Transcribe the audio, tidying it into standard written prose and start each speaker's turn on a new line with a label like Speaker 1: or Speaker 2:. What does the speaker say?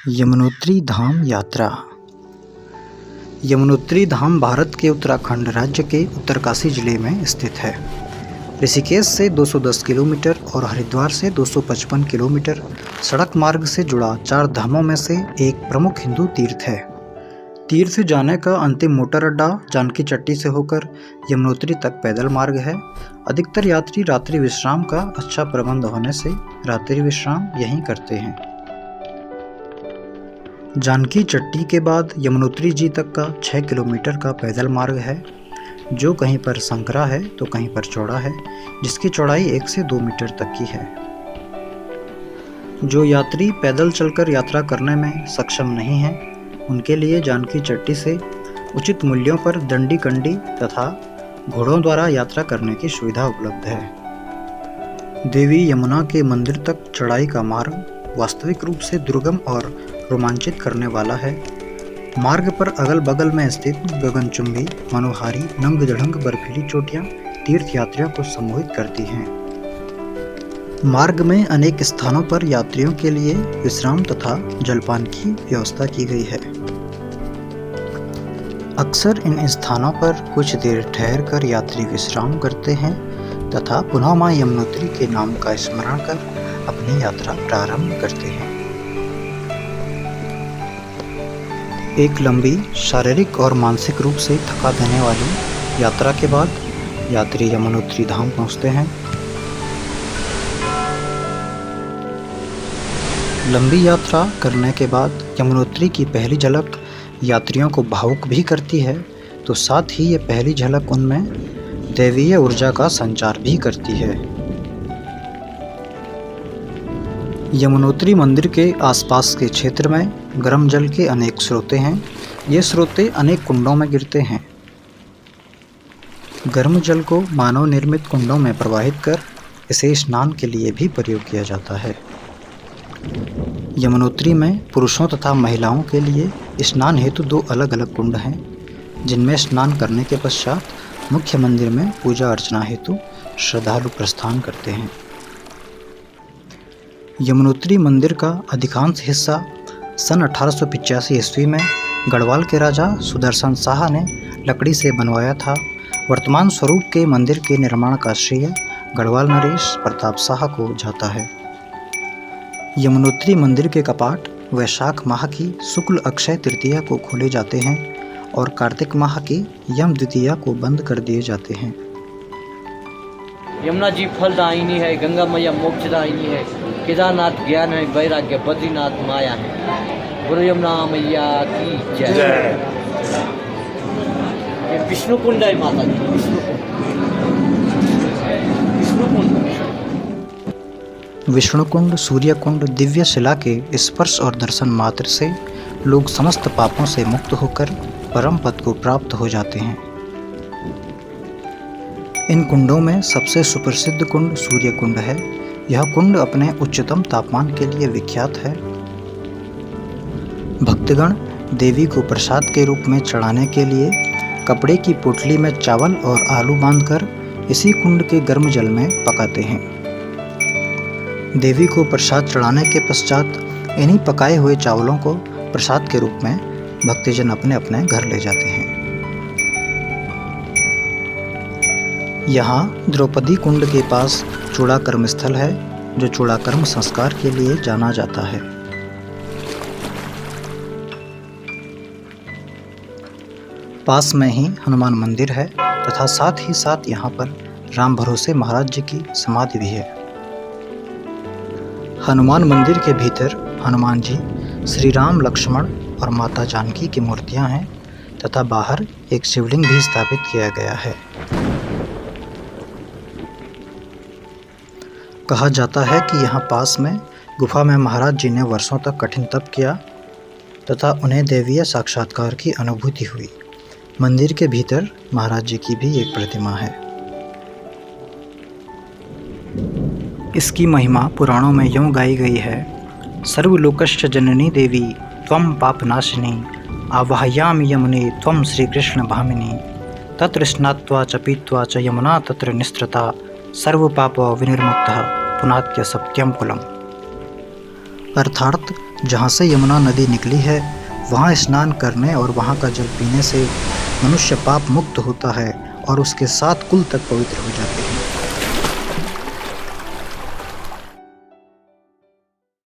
Speaker 1: यमुनोत्री धाम यात्रा। यमुनोत्री धाम भारत के उत्तराखंड राज्य के उत्तरकाशी जिले में स्थित है। ऋषिकेश से 210 किलोमीटर और हरिद्वार से 255 किलोमीटर सड़क मार्ग से जुड़ा 4 धामों में से एक प्रमुख हिंदू तीर्थ है। तीर्थ जाने का अंतिम मोटर अड्डा जानकी चट्टी से होकर यमुनोत्री तक पैदल मार्ग है। अधिकतर यात्री रात्रि विश्राम का अच्छा प्रबंध होने से रात्रि विश्राम यहीं करते हैं। जानकी चट्टी के बाद यमुनोत्री जी तक का 6 किलोमीटर का पैदल मार्ग है, जो कहीं पर संकरा है तो कहीं पर चौड़ा है, जिसकी चौड़ाई 1 से 2 मीटर तक की है। जो यात्री पैदल चलकर यात्रा करने में सक्षम नहीं हैं, उनके लिए जानकी चट्टी से उचित मूल्यों पर दंडी कंडी तथा घोड़ों द्वारा यात्रा करने की सुविधा उपलब्ध है। देवी यमुना के मंदिर तक चढ़ाई का मार्ग वास्तविक रूप से दुर्गम और रोमांचित करने वाला है। मार्ग पर अगल बगल में स्थित गगनचुंबी, मनोहारी, नंग जड़ंग बर्फीली चोटियां तीर्थ यात्रियों को सम्मोहित करती हैं। मार्ग में अनेक स्थानों पर यात्रियों के लिए विश्राम तथा जलपान की व्यवस्था की गई है। अक्सर इन स्थानों पर कुछ देर ठहर कर यात्री विश्राम करते हैं तथा पुनः मां यमुनोत्री के नाम का स्मरण कर अपनी यात्रा प्रारंभ करते हैं। एक लंबी शारीरिक और मानसिक रूप से थका देने वाली यात्रा के बाद यात्री यमुनोत्री धाम पहुंचते हैं। लंबी यात्रा करने के बाद यमुनोत्री की पहली झलक यात्रियों को भावुक भी करती है, तो साथ ही ये पहली झलक उनमें दैवीय ऊर्जा का संचार भी करती है। यमुनोत्री मंदिर के आसपास के क्षेत्र में गर्म जल के अनेक स्रोते हैं। ये स्रोते अनेक कुंडों में गिरते हैं। गर्म जल को मानव निर्मित कुंडों में प्रवाहित कर इसे स्नान के लिए भी प्रयोग किया जाता है। यमुनोत्री में पुरुषों तथा महिलाओं के लिए स्नान हेतु 2 अलग अलग कुंड हैं, जिनमें स्नान करने के पश्चात मुख्य मंदिर में पूजा अर्चना हेतु श्रद्धालु प्रस्थान करते हैं। यमुनोत्री मंदिर का अधिकांश हिस्सा सन 1885 ईस्वी में गढ़वाल के राजा सुदर्शन शाह ने लकड़ी से बनवाया था। वर्तमान स्वरूप के मंदिर के निर्माण का श्रेय गढ़वाल नरेश प्रताप शाह को जाता है। यमुनोत्री मंदिर के कपाट वैशाख माह की शुक्ल अक्षय तृतीया को खोले जाते हैं और कार्तिक माह की यम द्वितीया को बंद कर दिए जाते हैं।
Speaker 2: यमुना जी फलदायिनी है, गंगा मैया मोक्षदायिनी है, केदारनाथ ज्ञान है, वैराग्य, बद्रीनाथ माया है। गुरु यमुना मैया की जय। ये विष्णु कुंड है माता जी, विष्णु कुंड।
Speaker 1: विष्णु कुंड, सूर्य कुंड, दिव्य शिला के स्पर्श और दर्शन मात्र से लोग समस्त पापों से मुक्त होकर परम पद को प्राप्त हो जाते हैं। इन कुंडों में सबसे सुप्रसिद्ध कुंड सूर्य कुंड है। यह कुंड अपने उच्चतम तापमान के लिए विख्यात है। भक्तगण देवी को प्रसाद के रूप में चढ़ाने के लिए कपड़े की पोटली में चावल और आलू बांधकर इसी कुंड के गर्म जल में पकाते हैं। देवी को प्रसाद चढ़ाने के पश्चात इन्हीं पकाए हुए चावलों को प्रसाद के रूप में भक्तजन अपने अपने घर ले जाते हैं। यहाँ द्रौपदी कुंड के पास चूड़ाकर्म स्थल है, जो चूड़ाकर्म संस्कार के लिए जाना जाता है। पास में ही हनुमान मंदिर है तथा साथ ही साथ यहाँ पर राम भरोसे महाराज जी की समाधि भी है। हनुमान मंदिर के भीतर हनुमान जी, श्री राम, लक्ष्मण और माता जानकी की मूर्तियां हैं तथा बाहर एक शिवलिंग भी स्थापित किया गया है। कहा जाता है कि यहाँ पास में गुफा में महाराज जी ने वर्षों तक कठिन तप किया तथा उन्हें दैवीय साक्षात्कार की अनुभूति हुई। मंदिर के भीतर महाराज जी की भी एक प्रतिमा है। इसकी महिमा पुराणों में यूं गाई गई है: सर्वलोकश्च जननी देवी त्वं पापनाशिनी, आवाहयामि यमुने त्वं श्री कृष्ण भामिनी, तत्र स्नात्वा च पीत्वा च यमुना तत्र निस्त्रता, सर्व पाप विनिर्मुक्तः पुनात्य सत्यम कुलम। अर्थात जहाँ से यमुना नदी निकली है वहाँ स्नान करने और वहाँ का जल पीने से मनुष्य पाप मुक्त होता है और उसके 7 कुल तक पवित्र हो जाते हैं।